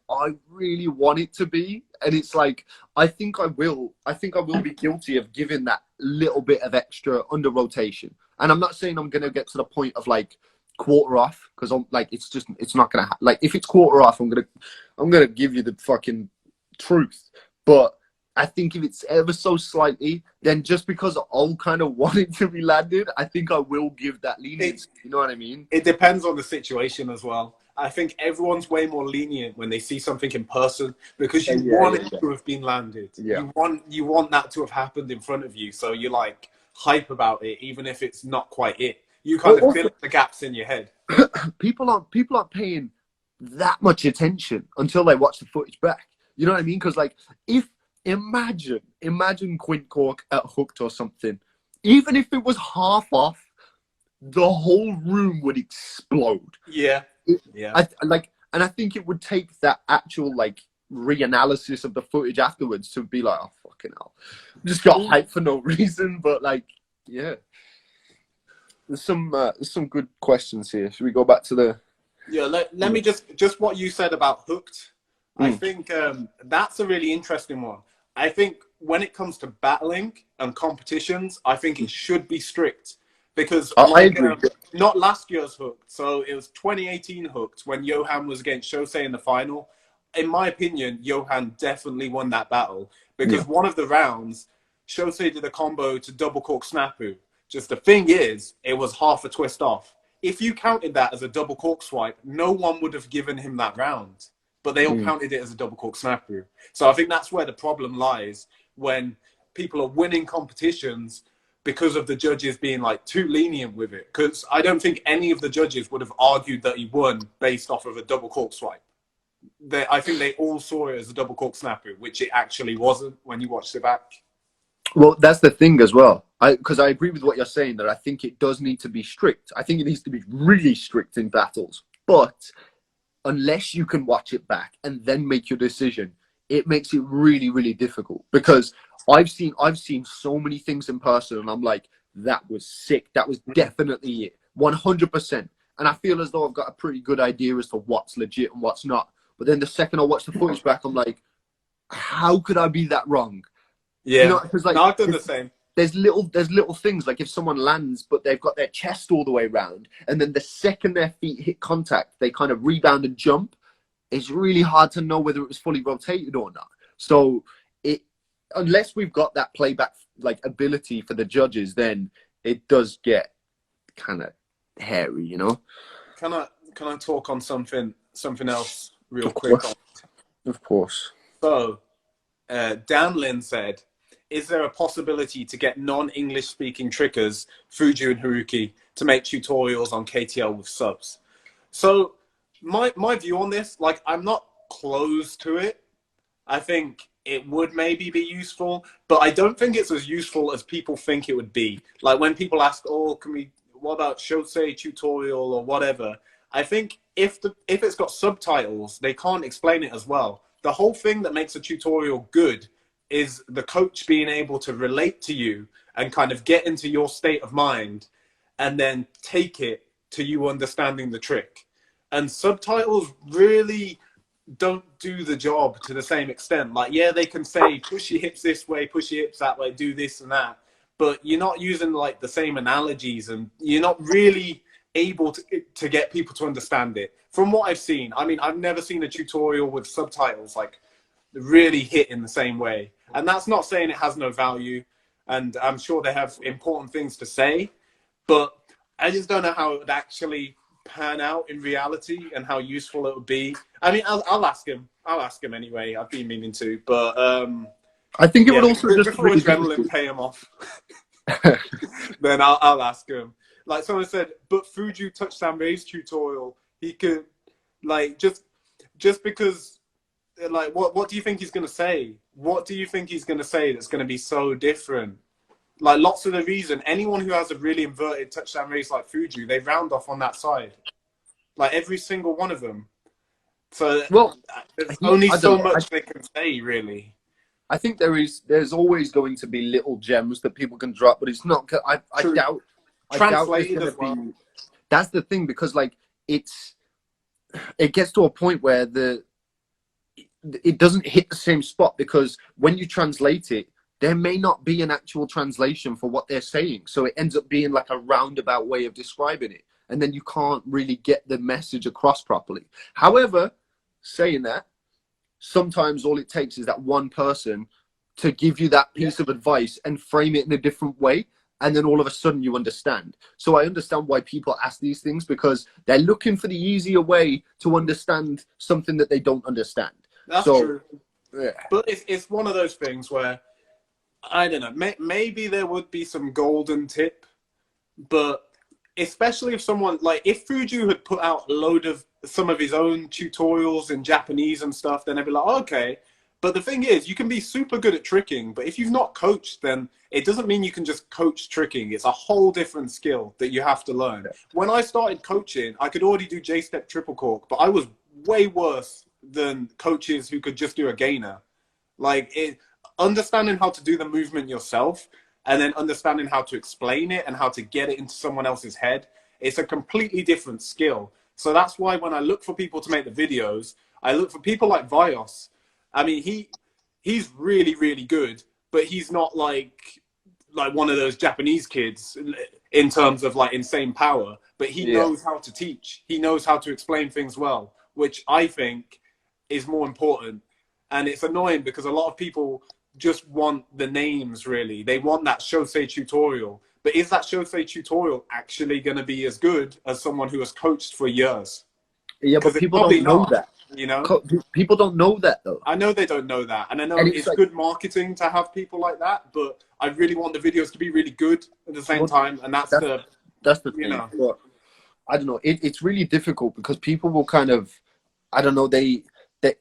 really want it to be, and it's I think I will be guilty of giving that little bit of extra under rotation. And I'm not saying I'm gonna get to the point of quarter off, because I'm like, it's not gonna like, if it's quarter off, I'm gonna give you the fucking truth. But I think if it's ever so slightly, then just because I'll kind of want it to be landed, I think I will give that leniency. You know what I mean? It depends on the situation as well. I think everyone's way more lenient when they see something in person, because you want it to have been landed. Yeah. You want that to have happened in front of you, so you're like hype about it, even if it's not quite it. You kind of fill in the gaps in your head. People aren't paying that much attention until they watch the footage back. You know what I mean? Because like, imagine Quint Cork at hooked or something. Even if it was half off, the whole room would explode. Yeah. And I think it would take that actual like reanalysis of the footage afterwards to be like, oh fucking hell, just got hyped for no reason. But like, yeah, there's some good questions here. Should we go back to the? Yeah, let me just what you said about hooked. I think that's a really interesting one. I think when it comes to battling and competitions, I think it should be strict, because not last year's hooked. So it was 2018 hooked when Johan was against Shosei in the final. In my opinion, Johan definitely won that battle, because one of the rounds, Shosei did a combo to double cork snapu. Just the thing is, it was half a twist off. If you counted that as a double cork swipe, no one would have given him that round. But they all counted it as a double cork snapu. So I think that's where the problem lies, when people are winning competitions because of the judges being like too lenient with it. Because I don't think any of the judges would have argued that he won based off of a double cork swipe. I think they all saw it as a double cork snapu, which it actually wasn't when you watched it back. Well, that's the thing as well. Because I agree with what you're saying, that I think it does need to be strict. I think it needs to be really strict in battles. But unless you can watch it back and then make your decision, it makes it really, really difficult. Because I've seen so many things in person, and I'm like, that was sick. That was definitely it, 100%. And I feel as though I've got a pretty good idea as to what's legit and what's not. But then the second I watch the footage back, I'm like, how could I be that wrong? Yeah, you know, because like, no, I've done the same. There's little things, like if someone lands but they've got their chest all the way round, and then the second their feet hit contact, they kind of rebound and jump. It's really hard to know whether it was fully rotated or not. So unless we've got that playback like ability for the judges, then it does get kind of hairy, you know. Can I talk on something else real quick? Of course. So Dan Lin said, is there a possibility to get non-English speaking trickers, Fuju and Haruki, to make tutorials on KTL with subs? So my view on this, like, I'm not close to it. I think it would maybe be useful, but I don't think it's as useful as people think it would be. Like when people ask, oh, what about Shosei tutorial or whatever? I think if it's got subtitles, they can't explain it as well. The whole thing that makes a tutorial good is the coach being able to relate to you and kind of get into your state of mind and then take it to you understanding the trick. And subtitles really don't do the job to the same extent. Like, yeah, they can say, push your hips this way, push your hips that way, do this and that. But you're not using like the same analogies, and you're not really able to get people to understand it. From what I've seen, I mean, I've never seen a tutorial with subtitles like really hit in the same way. And that's not saying it has no value, and I'm sure they have important things to say, but I just don't know how it would actually pan out in reality and how useful it would be. I mean, I'll ask him. I'll ask him anyway. I've been meaning to, but I think it would also just before adrenaline pay him off. Then I'll ask him. Like someone said, but Fuju touchdown raise tutorial, he could like just because. Like, what do you think he's going to say? What do you think he's going to say that's going to be so different? Like, lots of the reason, anyone who has a really inverted touchdown race like Fuju, they round off on that side. Like, every single one of them. So, well, there's only so much they can say, really. I think there's always going to be little gems that people can drop, but it's not, I doubt translated as well. That's the thing, because, like, it gets to a point where it doesn't hit the same spot, because when you translate it, there may not be an actual translation for what they're saying. So it ends up being like a roundabout way of describing it. and then you can't really get the message across properly. However, saying that, sometimes all it takes is that one person to give you that piece of advice and frame it in a different way, and then all of a sudden you understand. So I understand why people ask these things, because they're looking for the easier way to understand something that they don't understand. That's so, true. Yeah. But it's one of those things where, I don't know, maybe there would be some golden tip, but especially if someone, like if Fuju had put out a load of some of his own tutorials in Japanese and stuff, then they'd be like, oh, okay. But the thing is, you can be super good at tricking, but if you've not coached, then it doesn't mean you can just coach tricking. It's a whole different skill that you have to learn. When I started coaching, I could already do J-step triple cork, but I was way worse than coaches who could just do a gainer. Like, understanding how to do the movement yourself and then understanding how to explain it and how to get it into someone else's head, it's a completely different skill. So that's why when I look for people to make the videos, I look for people like Vios. I mean, he's really, really good, but he's not like one of those Japanese kids in terms of like insane power, but he knows how to teach. He knows how to explain things well, which I think is more important. And it's annoying because a lot of people just want the names, really. They want that Shosei tutorial. But is that Shosei tutorial actually going to be as good as someone who has coached for years? Yeah, but people don't know that. You know, people don't know that though. I know they don't know that, and I know it's like, good marketing to have people like that. But I really want the videos to be really good at the same time, and that's the thing. You know, but I don't know. It's really difficult because people will kind of, I don't know. They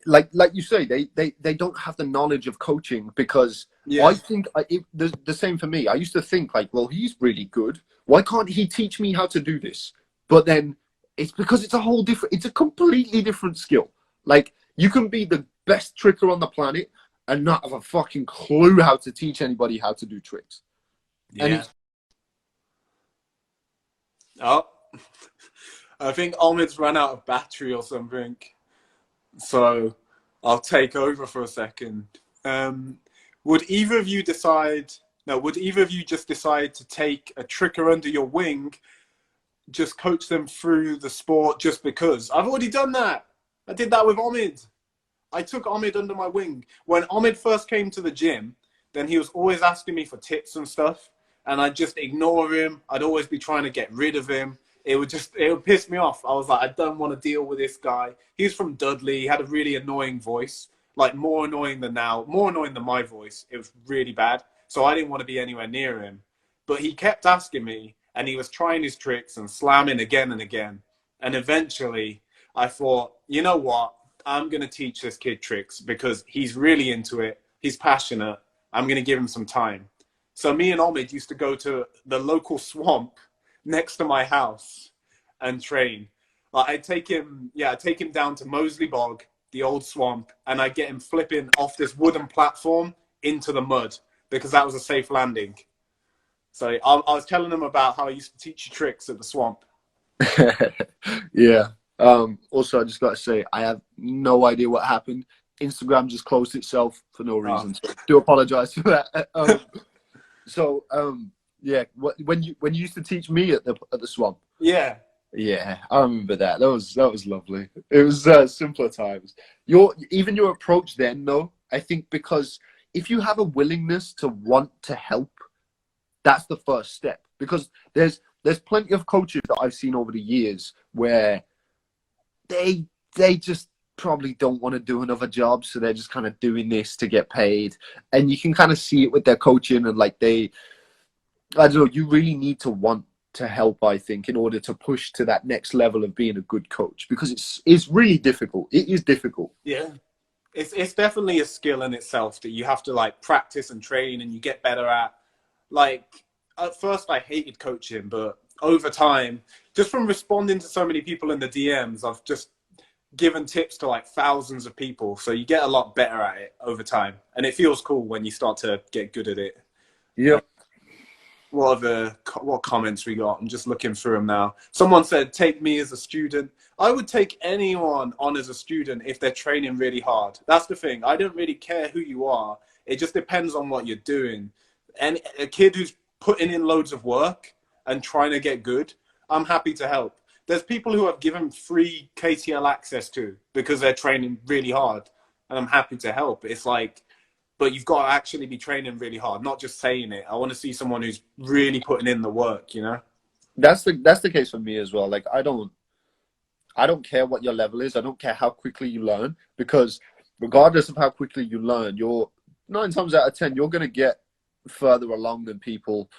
like you say, they don't have the knowledge of coaching because I think the same for me. I used to think like, well, he's really good. Why can't he teach me how to do this? But then it's because it's a completely different skill. Like, you can be the best tricker on the planet and not have a fucking clue how to teach anybody how to do tricks. Yeah. Oh, I think Omid's run out of battery or something. So I'll take over for a second. Would either of you just decide to take a tricker under your wing, just coach them through the sport just because? I've already done that. I did that with Omid. I took Omid under my wing. When Omid first came to the gym, then he was always asking me for tips and stuff, and I'd just ignore him. I'd always be trying to get rid of him. It would piss me off. I was like, I don't want to deal with this guy. He was from Dudley. He had a really annoying voice, like more annoying than my voice. It was really bad. So I didn't want to be anywhere near him. But he kept asking me, and he was trying his tricks and slamming again and again. And eventually I thought, you know what? I'm going to teach this kid tricks because he's really into it. He's passionate. I'm going to give him some time. So me and Omid used to go to the local swamp next to my house and train. I'd take him down to Moseley Bog, the old swamp, and I'd get him flipping off this wooden platform into the mud because that was a safe landing. So I was telling him about how I used to teach you tricks at the swamp. Yeah. Also, I just got to say, I have no idea what happened. Instagram just closed itself for no reason. So I do apologize for that. Yeah, when you used to teach me at the swamp. Yeah, I remember that. That was lovely. It was simpler times. Your approach then, though, I think, because if you have a willingness to want to help, that's the first step. Because there's plenty of coaches that I've seen over the years where they just probably don't want to do another job, so they're just kind of doing this to get paid, and you can kind of see it with their coaching, and like I don't know, you really need to want to help, I think, in order to push to that next level of being a good coach, because it's really difficult. It is difficult. Yeah, it's definitely a skill in itself that you have to like practice and train, and you get better at. Like, at first I hated coaching, but over time, just from responding to so many people in the DMs, I've just given tips to like thousands of people. So you get a lot better at it over time, and it feels cool when you start to get good at it. Yeah. What comments we got? I'm just looking through them now. Someone said, take me as a student. I would take anyone on as a student if they're training really hard. That's the thing. I don't really care who you are. It just depends on what you're doing. And a kid who's putting in loads of work and trying to get good, I'm happy to help. There's people who I've given free KTL access to because they're training really hard, and I'm happy to help. It's like, but you've got to actually be training really hard, not just saying it. I want to see someone who's really putting in the work, you know? That's the case for me as well. Like I don't care what your level is. I don't care how quickly you learn, because regardless of how quickly you learn, you're 9 times out of 10 you're going to get further along than people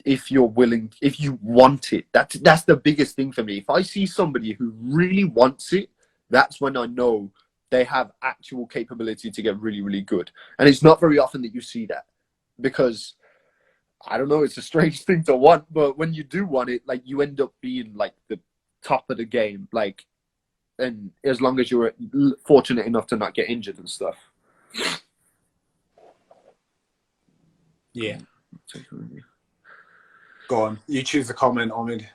if you're willing, if you want it. That's the biggest thing for me. If I see somebody who really wants it, that's when I know they have actual capability to get really, really good. And it's not very often that you see that, because I don't know, it's a strange thing to want, but when you do want it, like you end up being like the top of the game, like, and as long as you're fortunate enough to not get injured and stuff. Yeah. Go on. You choose the comment, Omid.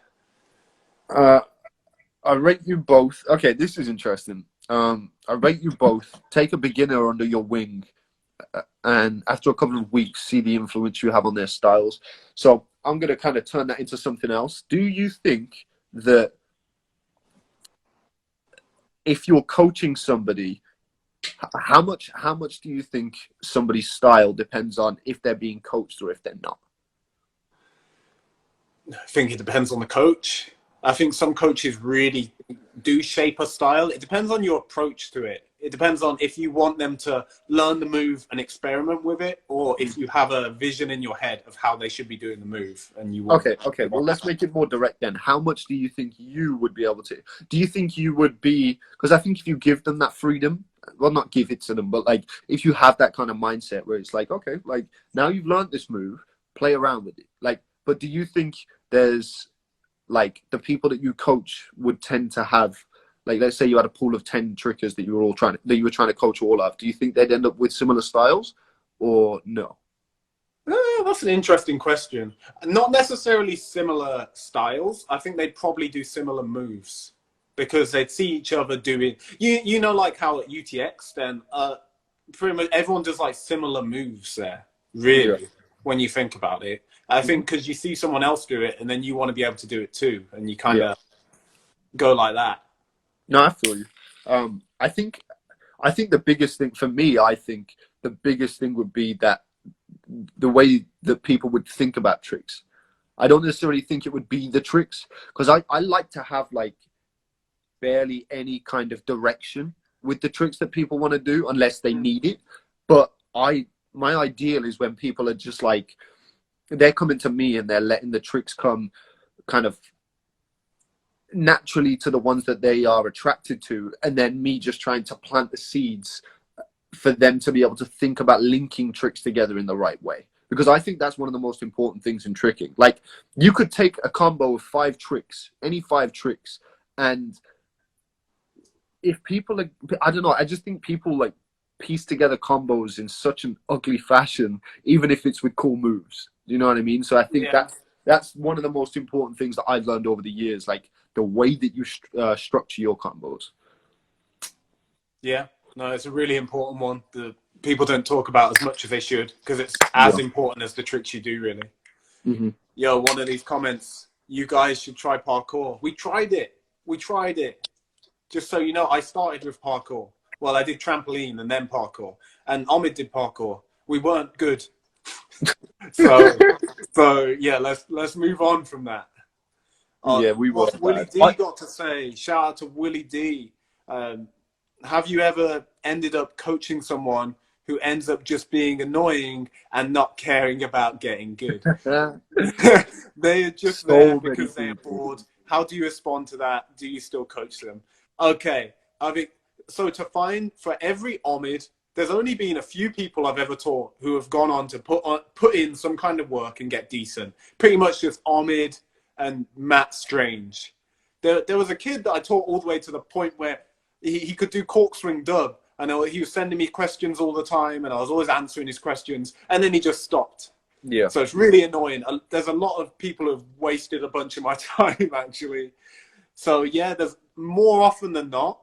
I rate you both. Okay, this is interesting. I rate you both. Take a beginner under your wing, and after a couple of weeks, see the influence you have on their styles. So I'm going to kind of turn that into something else. Do you think that if you're coaching somebody, how much do you think somebody's style depends on if they're being coached or if they're not? I think it depends on the coach. I think some coaches really do shape a style. It depends on your approach to it. It depends on if you want them to learn the move and experiment with it, or if you have a vision in your head of how they should be doing the move. And you want Okay. Well, let's make it more direct then. How much do you think you would be able to? Do you think you would be? Because I think if you give them that freedom, well, not give it to them, but like if you have that kind of mindset where it's like, okay, like now you've learned this move, play around with it. Like, but do you think there's like the people that you coach would tend to have, like, let's say you had a pool of 10 trickers that you were trying to coach all of, do you think they'd end up with similar styles or no? That's an interesting question. Not necessarily similar styles. I think they'd probably do similar moves because they'd see each other doing, you know, like how at UTX, then pretty much everyone does like similar moves there, really, when you think about it. I think because you see someone else do it and then you want to be able to do it too, and you kind of go like that. No, I feel you. I think the biggest thing for me, I think the biggest thing would be that the way that people would think about tricks. I don't necessarily think it would be the tricks, because I like to have like barely any kind of direction with the tricks that people want to do unless they need it. But my ideal is when people are just like, they're coming to me and they're letting the tricks come kind of naturally to the ones that they are attracted to, and then me just trying to plant the seeds for them to be able to think about linking tricks together in the right way. Because I think that's one of the most important things in tricking. Like, you could take a combo of 5 tricks, any 5 tricks, and if people are, I don't know, I just think people like piece together combos in such an ugly fashion, even if it's with cool moves. You know what I mean? So I think that's one of the most important things that I've learned over the years, like the way that you structure your combos. Yeah. No, it's a really important one that people don't talk about as much as they should, because it's as important as the tricks you do, really. Mm-hmm. Yo, one of these comments, you guys should try parkour. We tried it. Just so you know, I started with parkour. Well, I did trampoline and then parkour. And Omid did parkour. We weren't good. so yeah, let's move on from that. Yeah, we were. What's Willie D got to say? Shout out to Willie D. Have you ever ended up coaching someone who ends up just being annoying and not caring about getting good? They're just there because they're bored. How do you respond to that? Do you still coach them? Okay, I mean, so for every Omid, there's only been a few people I've ever taught who have gone on to put in some kind of work and get decent. Pretty much just Omid and Matt Strange. There was a kid that I taught all the way to the point where he could do corkscrew dub, and he was sending me questions all the time, and I was always answering his questions, and then he just stopped. Yeah. So it's really annoying. There's a lot of people who have wasted a bunch of my time, actually. So yeah, there's more often than not,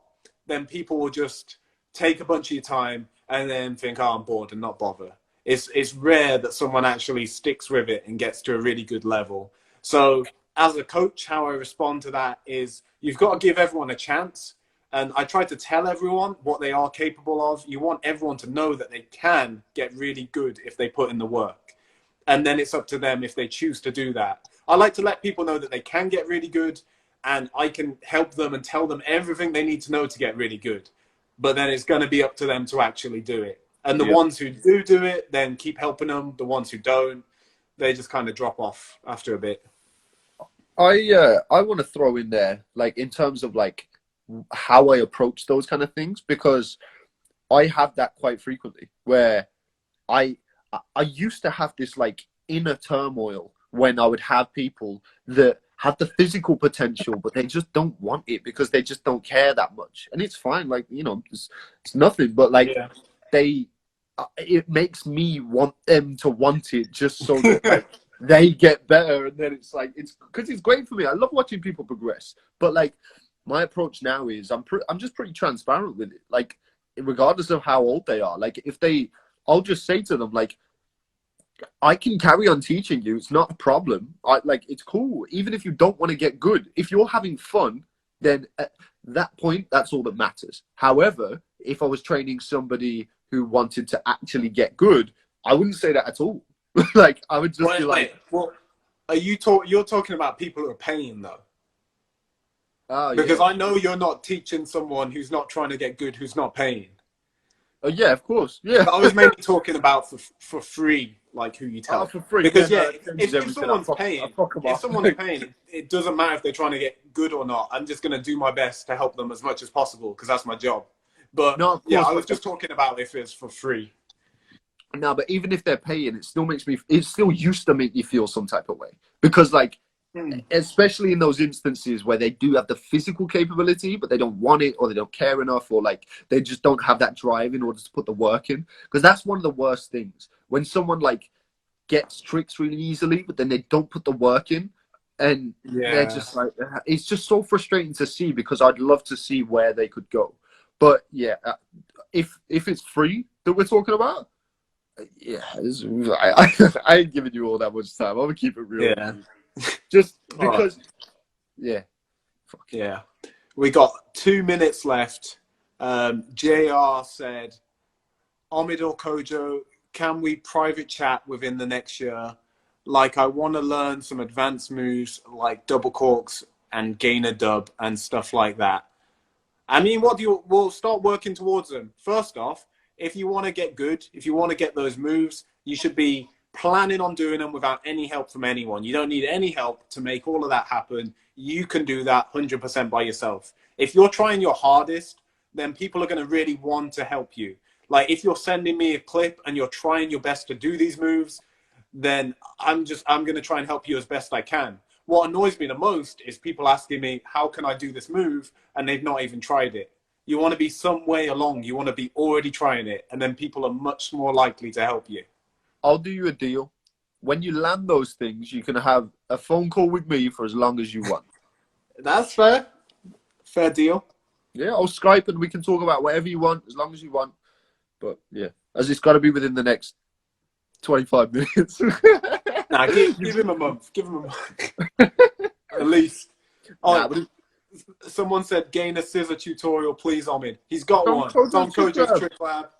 then people will just take a bunch of your time and then think, oh, I'm bored, and not bother. It's rare that someone actually sticks with it and gets to a really good level. So as a coach, how I respond to that is you've got to give everyone a chance. And I try to tell everyone what they are capable of. You want everyone to know that they can get really good if they put in the work. And then it's up to them if they choose to do that. I like to let people know that they can get really good, and I can help them and tell them everything they need to know to get really good. But then it's going to be up to them to actually do it. And the ones who do it, then keep helping them. The ones who don't, they just kind of drop off after a bit. I want to throw in there, like, in terms of like how I approach those kind of things, because I have that quite frequently where I used to have this like inner turmoil when I would have people that have the physical potential, but they just don't want it because they just don't care that much. And it's fine. Like, you know, it's nothing, but like it makes me want them to want it just so that like they get better. And then it's like, it's because it's great for me. I love watching people progress, but like my approach now is I'm just pretty transparent with it. Like, regardless of how old they are, like I'll just say to them, like, I can carry on teaching you. It's not a problem. It's cool. Even if you don't want to get good, if you're having fun, then at that point, that's all that matters. However, if I was training somebody who wanted to actually get good, I wouldn't say that at all. Like, I would just be like, well, you're talking about people who are paying though. Because I know you're not teaching someone who's not trying to get good, who's not paying. Yeah, of course. Yeah. But I was mainly talking about for free, like who you tell. For free. Because if someone's paying, it doesn't matter if they're trying to get good or not. I'm just going to do my best to help them as much as possible because that's my job. But no, I was just talking about if it's for free. No, but even if they're paying, it still used to make me feel some type of way. Because like, especially in those instances where they do have the physical capability, but they don't want it, or they don't care enough, or like they just don't have that drive in order to put the work in. Because that's one of the worst things, when someone like gets tricks really easily, but then they don't put the work in, and they're just like, it's just so frustrating to see, because I'd love to see where they could go. But yeah, if it's free that we're talking about, I ain't giving you all that much time. I'm gonna keep it real. Yeah. Just because, we got 2 minutes left. JR said, Omid or Kojo, can we private chat within the next year? Like, I want to learn some advanced moves like double corks and gainer dub and stuff like that. I mean, we'll start working towards them. First off, if you want to get good, if you want to get those moves, you should be planning on doing them without any help from anyone. You don't need any help to make all of that happen. You can do that 100% by yourself. If you're trying your hardest, then people are going to really want to help you. Like, if you're sending me a clip and you're trying your best to do these moves, then I'm going to try and help you as best I can. What annoys me the most is people asking me, how can I do this move? And they've not even tried it. You want to be some way along. You want to be already trying it. And then people are much more likely to help you. I'll do you a deal. When you land those things, you can have a phone call with me for as long as you want. That's fair. Fair deal. Yeah, I'll Skype and we can talk about whatever you want, as long as you want. But yeah, as it's got to be within the next 25 minutes. Nah, give him a month. Give him a month. At least. Someone said, gain a scissor tutorial, please, Omid. He's got one. It's on Kojo's Trick Lab.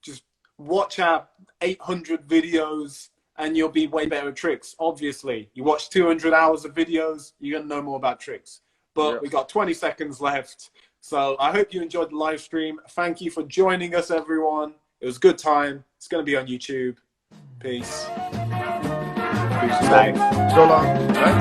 Just watch our 800 videos and you'll be way better at tricks. Obviously, you watch 200 hours of videos, you're going to know more about tricks. But we got 20 seconds left. So I hope you enjoyed the live stream. Thank you for joining us, everyone. It was a good time. It's going to be on YouTube. Peace. Peace. So long. Right?